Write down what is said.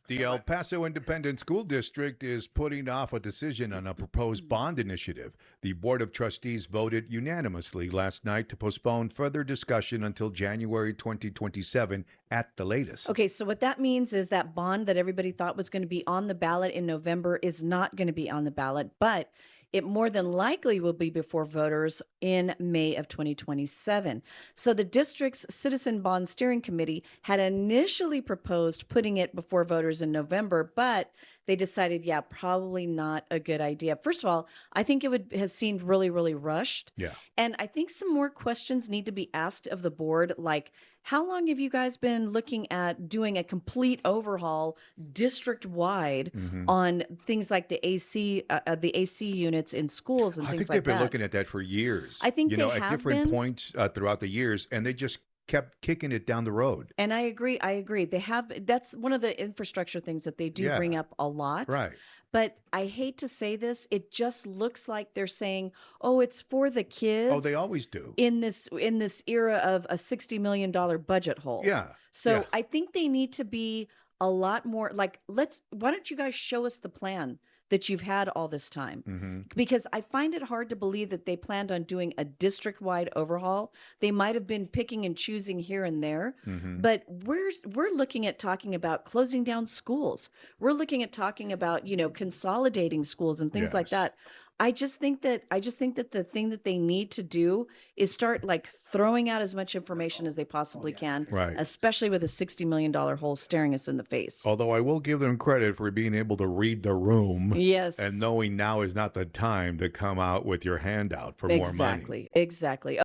The El Paso Independent School District is putting off a decision on a proposed bond initiative. The Board of Trustees voted unanimously last night to postpone further discussion until January 2027 at the latest. Okay, so what that means is that bond that everybody thought was going to be on the ballot in November is not going to be on the ballot, but it more than likely will be before voters in May of 2027. So the district's Citizen Bond Steering Committee had initially proposed putting it before voters in November, but they decided, yeah, probably not a good idea. First of all, I think has seemed really, really rushed. Yeah. And I think some more questions need to be asked of the board, like, how long have you guys been looking at doing a complete overhaul district-wide on things like the AC units in schools and I things think like they've been that? looking at that for years. I think they at have different been. points throughout the years, and they just kept kicking it down the road. And I agree. They have, that's one of the infrastructure things that they do Yeah. bring up a lot. Right. But I hate to say this, it just looks like they're saying, "Oh, it's for the kids." Oh, they always do. in this era of a $60 million budget hole. Yeah. So Yeah. I think they need to be a lot more like, why don't you guys show us the plan that you've had all this time? Because I find it hard to believe that they planned on doing a district-wide overhaul. They might have been picking and choosing here and there, but we're looking at talking about closing down schools. We're looking at talking about, consolidating schools and things like Yes. that. I just think that the thing that they need to do is start like throwing out as much information as they possibly can, Right. especially with a $60 million hole staring us in the face. Although I will give them credit for being able to read the room. Yes. And knowing now is not the time to come out with your handout for more money. Exactly.